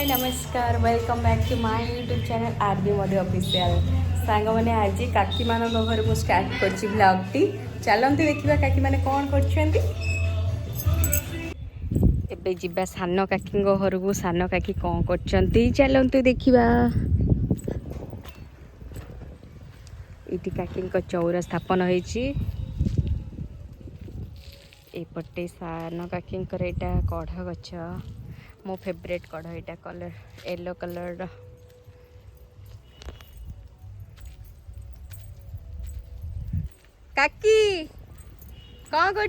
हाय नमस्कार welcome back to my YouTube channel RB Modi official song मैंने आज काकी मान घर को स्टार्ट कर ब्लॉग टी चलते देखा काकी मैंने कौन कर जा सान काकी घर को सान काकी कौन कर चलते देखा ये काकी चौर स्थापन होती एपटे सान काकी यहाँ कढ़ गछ मो फेवरेट कढ़ यहाँ कलर येलो कलर काकी कौन कर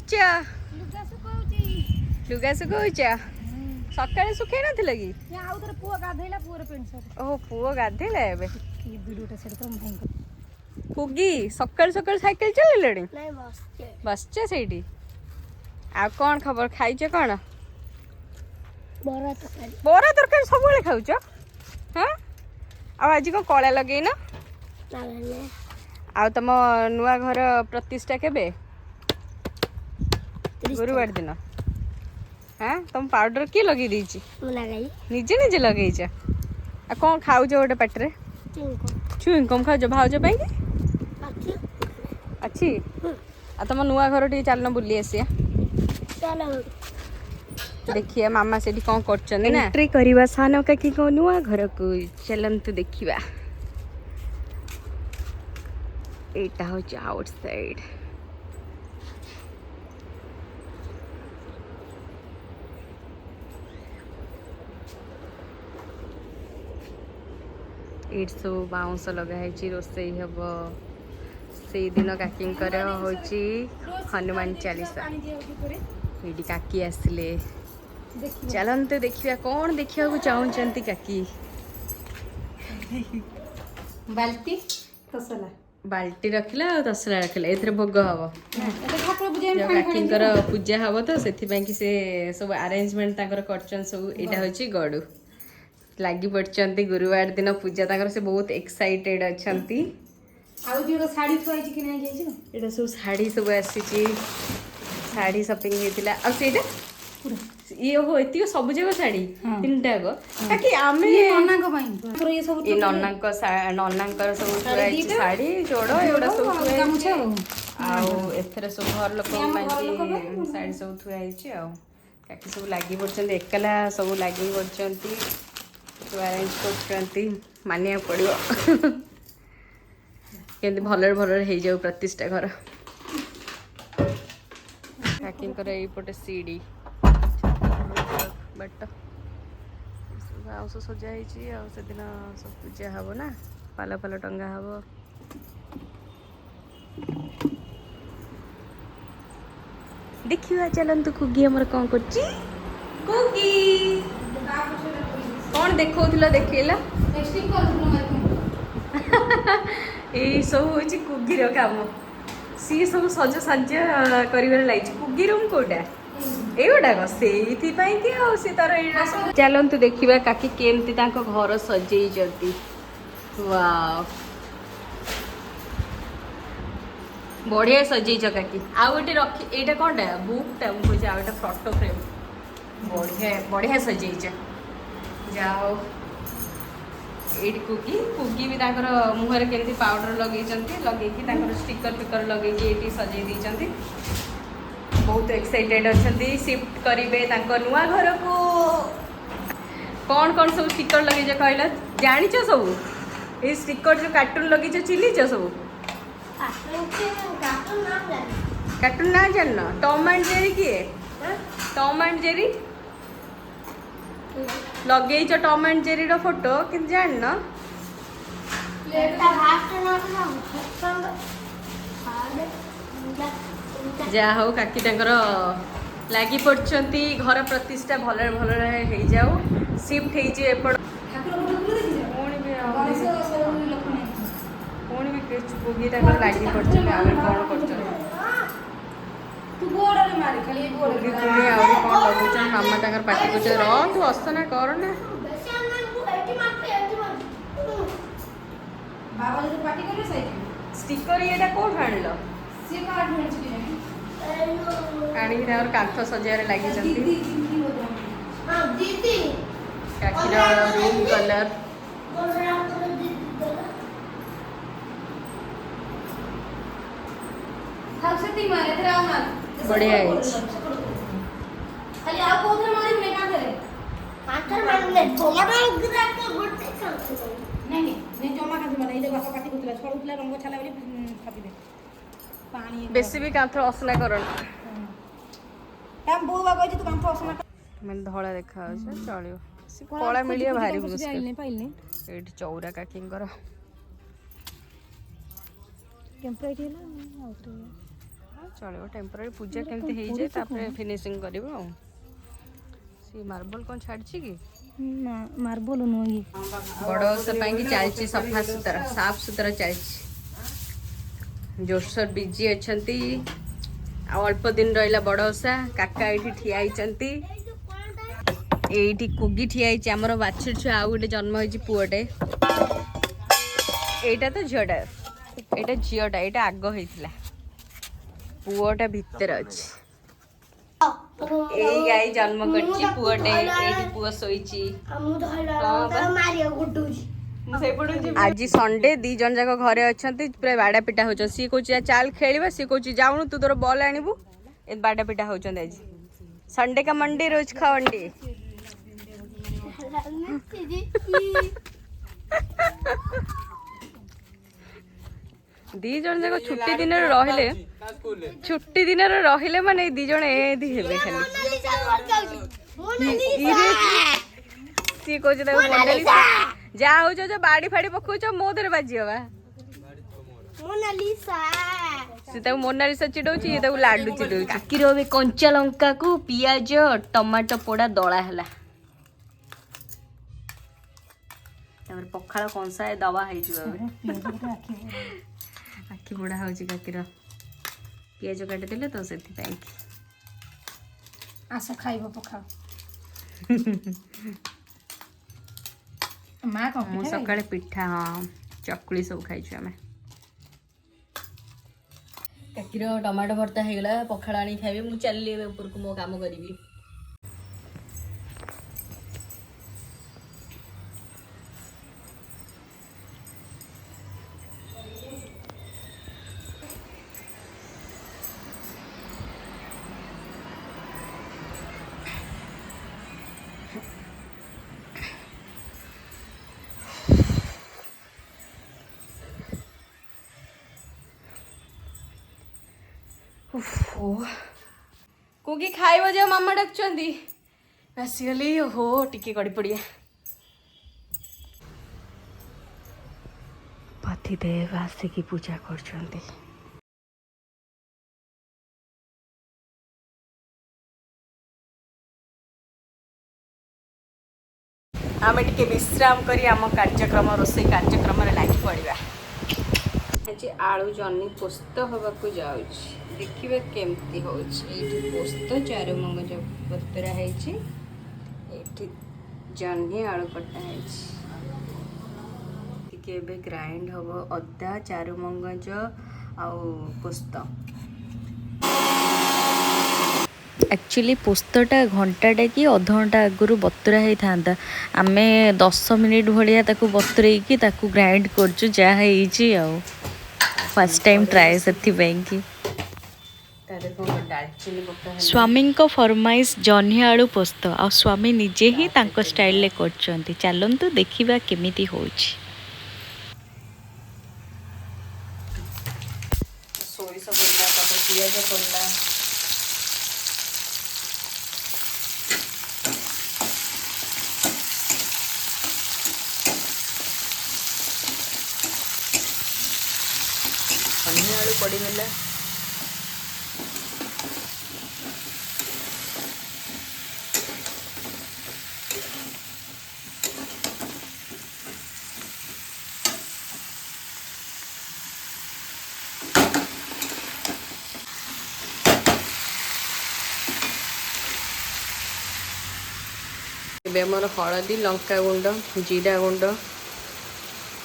लुगा सुखाऊच सका सुखे ना ओह पुओ गाधेला कुगी सका सका साइकेल चल बस से आ कौन खबर खाइच कौन बरा तरकारी सब खाऊच हाँ आज कौन कला लगे ना आ तुम नुआ घर प्रतिष्ठा केबे गुरुवार दिन हाँ तुम पाउडर किए लगे देछि निजे निजे लगे आ कौन खाऊ गोटे पाटे चुईंग कम खाऊ भाज अच्छी आ तुम नुआ घर टे चलन बुली आसिया देखिए मामा से कौन कर एंट्री करवा सान काकी को नुआ घर को चलतु देखा एटा हूँ आउट साइड ये सब बाउंस लगाई रोसई हम से दिन काकी हनुमान चालीसा ये काकी आसिले चलते देखिए कौन देखा चाहते काकी बाल्टी तसला बाल्टी रखला और तसला रखला ए भोग हम काकी पूजा हम तो से सब अरेंजमेंट कर सब यहाँ हूँ गड़ू लगी पड़ते गुरुवार दिन पूजा से बहुत एक्साइटेड अच्छा सब शाढ़ी सब आसी शाढ़ी शॉपिंग होता ये हो ये सब जगह शाढ़ी तीन टाक ताकि आम नना सब शाढ़ी जोड़ एगुड़ा सब एथर सब घर लोक शाढ़ी सब थुआई काकी सब लगी पड़ते एकला सब लगी पड़ते सब अरेंज कर मानिया पड़ो केमती भलरे भलरे हो जाऊ प्रतिष्ठा घर काकी यपटे सीढ़ी बाट बाउंस सजाई से दिन सब पूजा हम ना पाल पाल टंगा हम देखिए चलतु कुगी हमर कौन कर कौन देखो देखला ये सब हूँ कुगीर काम सी सब सज साज्य कर लगी कुगी रूम कौटा एगुड़ाक से तार चलतु देखा काकी केमती घर सजे वाव बढ़िया सजेच काकी आउ गोटे रखी यहाँ कौन टा बुकटा मुझे आउ गोटे फोटो फ्रेम बढ़िया बढ़िया सजेच जाओ ये कुगी कुगी भी मुहर केमती पाउडर लगे स्टिकर फिकर लगे सजे बहुत एक्साइटेड अच्छा शिफ्ट करेंगे नुआ घर को कौन कौन सब स्टिकर लगे कहला जानिच सब ये स्टिकर जो कार्टून लगे चिल्लीच सब कार्टून ना जान टॉम एंड जेरी किए टॉम एंड जेरी लगे टॉम एंड जेरी फोटो कि जान जा हो काकी लगी पड़ती घर प्रतिष्ठा भल भल हो जाऊ शिफ्ट होपड़ पुणी भी कुगी लगी पड़ते कौन कर मामा पार्टी कर तू असना कर ना स्टिकर ये कौन आनल आणिक कांथ सजारे लगी काकी काकीर रूम कलर बढ़िया है। बेसी भी कांथ असना करन मैं धला देखा चलियो कला मिलिया भारी मुश्किल एठी चौरा काकींकर चलो टेम्पररी पूजा केमती हो जाए तापर फिनिशिंग करिवो सी मार्बल कोन छाडची की मार्बल नुई बड़ ओसा पाई की चलची सफा सुतरा साफ सुतरा चलची जोरसोर बिजी अछंती आ अल्प दिन रहिला बड़ ओसा काका एठी ठिया आइचंती एठी कुगी ठिया आइची हमर बाछी छुआ आ गोटे जन्म होइची पुओटे एटा तो झियोटा एटा झियोटा एटा आग होइतिला पुओटा भीतर अछि एई गाई जन्म करची पुओटे एठी पुओ सोइची आज संडे दी जन जाक घरे अछंती पूरा बाड़ा पिटा होचन सी कोची चाल खेलिबा सी कोची जाउनु तू तोर बॉल आनिबू ए बाड़ा पिटा होचन आज संडे का मंडी रोज खावंडी दी जन जाक छुट्टी दिन रहिले छुट्टी दिन रहिले माने दी जन एदी हेबे खाली सी कोची ता मोनालिसा जा हो जो बाड़ी फाड़ी पकौछ मो धरे बाजी हवा मोनालिसा सीता मोनालिसा चिडौची ये ताऊ लाडू चिडौची काकीर अबे कंचा लंका को पियाज टमाटो पोड़ा दळा हला तापर पखाळ कंसा दवा है जो आखि पोड़ा होची काकीर पियाज काटी देले तो सेति पई आस खाइबो पखाळ मु सकाळे पिठा हाँ चकुली सब खाई आम काकीर टमाटो भर्ता हो गला पखाड़ आनी खाइबे मु चलली ऊपर को मो काम करी कुकी खाइब जो मामा डाकुचंदी आसीगली हो टिके गड़ी पड़िया पतिदेव आसिकी पूजा करछंती आम टिके विश्राम करी आम कार्यक्रम रोषई कार्यक्रम लागी पड़ा आज आलू जन्नी पोस्त हवाक जाऊँगी देखिए केमती हो पोस्त चार मगज बतरा है जन्नी आलू कटा है ग्राइंड हम अदा चार मगज पोस्त एक्चुअली पोस्तटा घंटाटा कि अध घंटा आगु बतुरा होता आम 10 मिनिट भाया बतुरैकी ग्राइंड करचु जहाँ फर्स्ट टाइम ट्राए से स्वामी फरमाइश जह्नी आलू पोस्त आ स्वामी निजे ही स्टाइल कर चलतु देखा केमिति होछि सोरिष पड़ला पियाज पड़ला जह्नी आलू पड़गला मोर हलदी लंका गुंड जीरा गुंड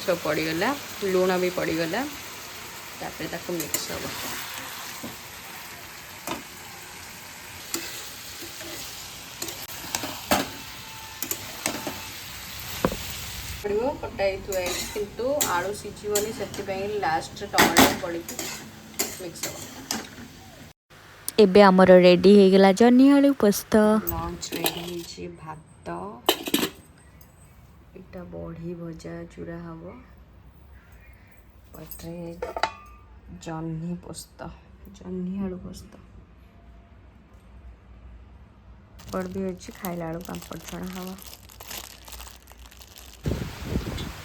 सब पड़गला लुण भी पड़गला तापर मिक्स हम पड़ो कटा थुआ किंतु आलू सीझीबनी से लास्ट टमाटर पड़ी मिक्स हो एबे हमर रेडी हो गला जन्नी आलू पोस्त लंच रेडी है भात इटा बड़ी भजा चूड़ा हम पटे जन्नी पोस्त जन्नी आलू पोस्त पापड़ भी अच्छी खाइला आलू पापड़ छड़ा हवा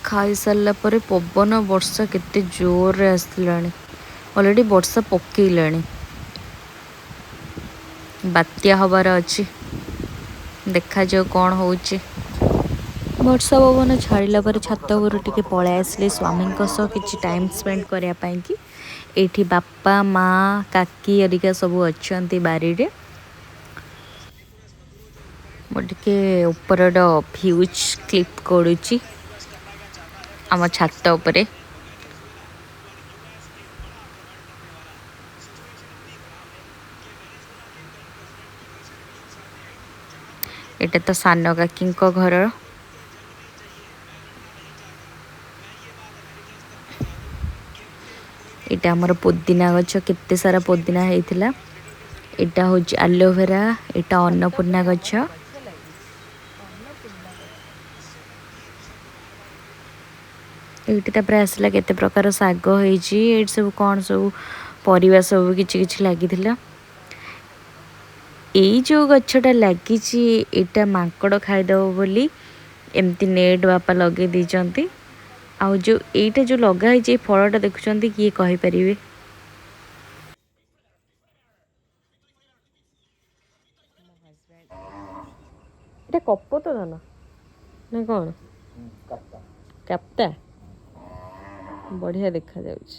खाई सारा पर पवन वर्षा केते जोर रे आसलानी ऑलरेडी वर्षा पकेलानी बात्या हबार अच्छी देखा जो कौन होची वर्षा पवन छाड़िला पर छात उपर टिके पळाई आसले स्वामी सह किछि टाइम स्पेंड करिया पई कि एठी बापा माँ काकी अरिका सब अच्छंती बारी रे मोटिके ऊपर भ्यूज क्लिप करूची आम छात उपरे एटा तो सान काकी घर एटा हमर पुदीना गछ केते सारा पुदीना हेइथिला एटा होची एलोवेरा एटा अन्नपूर्णा गछ एठी तापर आसला केते प्रकार साग होईची एठी सब कोन सब परिवा सब किछि किछि लागिथिला एई जो गछटा लागिची एटा मांकड़ खाइदबो बोली एमती नेट बापा लगे दीचंती आउ जो एटा जो लगा है फलटा देखुंत किए कहि परिवे एटा कप तो ना ना कौन काप्ता बढ़िया देखा जाउछ।